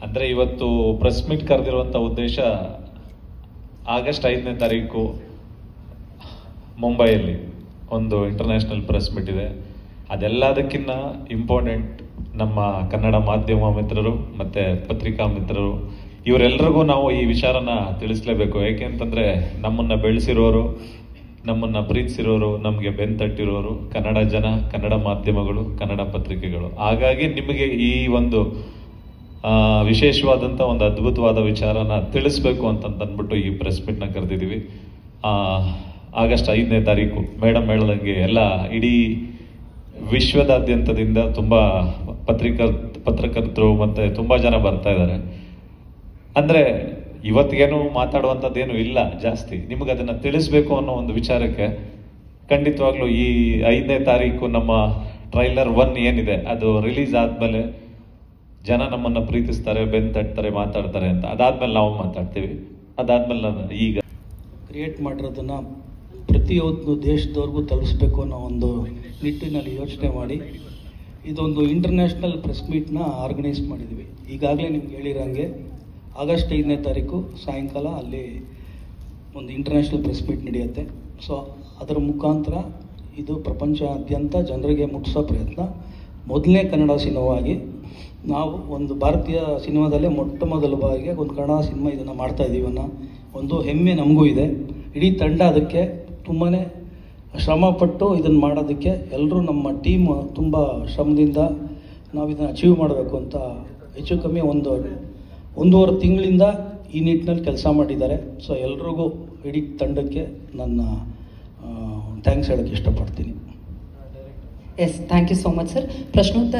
ಅಂದರೆ ಇವತ್ತು press meet ಕರೆದಿರುವಂಥ ಉದ್ದೇಶ ಆಗಸ್ಟ್ 5ನೇ ತಾರೀಕು ಮುಂಬೈಯಲ್ಲಿ ಒಂದು ಇಂಟರ್ನ್ಯಾಷನಲ್ ಪ್ರೆಸ್ ಮೀಟ್ ಇದೆ. ಅದೆಲ್ಲದಕ್ಕಿಂತ ಇಂಪಾರ್ಟೆಂಟ್ ನಮ್ಮ ಕನ್ನಡ ಮಾಧ್ಯಮ ಮಿತ್ರರು ಮತ್ತು ಪತ್ರಿಕಾ ಮಿತ್ರರು ಇವರೆಲ್ಲರಿಗೂ ನಾವು ಈ ವಿಚಾರನ ತಿಳಿಸ್ಲೇಬೇಕು. ಏಕೆಂತಂದರೆ ನಮ್ಮನ್ನು ಬೆಳೆಸಿರೋರು, ನಮ್ಮನ್ನು ಪ್ರೀತಿಸಿರೋರು, ನಮಗೆ ಬೆಂತಟ್ಟಿರೋರು ಕನ್ನಡ ಜನ, ಕನ್ನಡ ಮಾಧ್ಯಮಗಳು, ಕನ್ನಡ ಪತ್ರಿಕೆಗಳು. ಹಾಗಾಗಿ ನಿಮಗೆ ಈ ಒಂದು ವಿಶೇಷವಾದಂಥ ಒಂದು ಅದ್ಭುತವಾದ ವಿಚಾರನ ತಿಳಿಸ್ಬೇಕು ಅಂತಂದ್ಬಿಟ್ಟು ಈ ಪ್ರೆಸ್ ಮೀಟ್ನ ಕರೆದಿದ್ದೀವಿ. ಆಗಸ್ಟ್ 5ನೇ ತಾರೀಕು ಮೇಡಮ್ ಹೇಳ್ದಂಗೆ ಎಲ್ಲ ಇಡೀ ವಿಶ್ವದಾದ್ಯಂತದಿಂದ ತುಂಬ ಪತ್ರಕರ್ತರು ಮತ್ತು ತುಂಬ ಜನ ಬರ್ತಾ ಇದ್ದಾರೆ. ಅಂದರೆ ಇವತ್ತಿಗೇನು ಮಾತಾಡುವಂಥದ್ದೇನು ಇಲ್ಲ ಜಾಸ್ತಿ, ನಿಮಗೆ ಅದನ್ನು ತಿಳಿಸ್ಬೇಕು ಅನ್ನೋ ಒಂದು ವಿಚಾರಕ್ಕೆ ಖಂಡಿತವಾಗ್ಲೂ ಈ 5ನೇ ತಾರೀಕು ನಮ್ಮ ಟ್ರೈಲರ್ 1 ಏನಿದೆ ಅದು ರಿಲೀಸ್ ಆದಮೇಲೆ ಜನ ನಮ್ಮನ್ನು ಪ್ರೀತಿಸ್ತಾರೆ, ಬೆಂತಟ್ತಾರೆ, ಮಾತಾಡ್ತಾರೆ ಅಂತ. ಅದಾದ್ಮೇಲೆ ನಾವು ಮಾತಾಡ್ತೀವಿ. ಅದಾದ್ಮೇಲೆ ನಾನು ಈಗ ಕ್ರಿಯೇಟ್ ಮಾಡಿರೋದನ್ನು ಪ್ರತಿಯೊಂದು ದೇಶದವ್ರಿಗೂ ತಲುಪಿಸ್ಬೇಕು ಅನ್ನೋ ಒಂದು ನಿಟ್ಟಿನಲ್ಲಿ ಯೋಚನೆ ಮಾಡಿ ಇದೊಂದು ಇಂಟರ್ನ್ಯಾಷನಲ್ ಪ್ರೆಸ್ ಮೀಟ್ನ ಆರ್ಗನೈಸ್ ಮಾಡಿದ್ವಿ. ಈಗಾಗಲೇ ನಿಮ್ಗೆ ಹೇಳಿರೋಂಗೆ ಆಗಸ್ಟ್ 5ನೇ ತಾರೀಕು ಸಾಯಂಕಾಲ ಅಲ್ಲಿ ಒಂದು ಇಂಟರ್ನ್ಯಾಷನಲ್ ಪ್ರೆಸ್ ಮೀಟ್ ನಡೆಯುತ್ತೆ. ಸೊ ಅದರ ಮುಖಾಂತರ ಇದು ಪ್ರಪಂಚಾದ್ಯಂತ ಜನರಿಗೆ ಮುಟ್ಟಿಸೋ ಪ್ರಯತ್ನ. ಮೊದಲನೇ ಕನ್ನಡ ಸಿನಿಮಾವಾಗಿ ನಾವು ಒಂದು ಭಾರತೀಯ ಸಿನಿಮಾದಲ್ಲೇ ಮೊಟ್ಟ ಮೊದಲ ಬಾರಿಗೆ ಒಂದು ಕನ್ನಡ ಸಿನಿಮಾ ಇದನ್ನು ಮಾಡ್ತಾಯಿದ್ದೀವಿ ಅನ್ನೋ ಒಂದು ಹೆಮ್ಮೆ ನಮಗೂ ಇದೆ. ಇಡೀ ತಂಡ ಅದಕ್ಕೆ ತುಂಬಾ ಶ್ರಮಪಟ್ಟು ಇದನ್ನು ಮಾಡೋದಕ್ಕೆ ಎಲ್ಲರೂ ನಮ್ಮ ಟೀಮ್ ತುಂಬ ಶ್ರಮದಿಂದ ನಾವು ಇದನ್ನು ಅಚೀವ್ ಮಾಡಬೇಕು ಅಂತ ಹೆಚ್ಚು ಕಮ್ಮಿ ಒಂದೂವರೆ ತಿಂಗಳಿಂದ ಈ ನಿಟ್ಟಿನಲ್ಲಿ ಕೆಲಸ ಮಾಡಿದ್ದಾರೆ. ಸೊ ಎಲ್ರಿಗೂ ಇಡೀ ತಂಡಕ್ಕೆ ನನ್ನ ಥ್ಯಾಂಕ್ಸ್ ಹೇಳೋಕ್ಕೆ ಇಷ್ಟಪಡ್ತೀನಿ. Yes, thank you so much sir. ಪ್ರಶ್ನೋತ್ತರ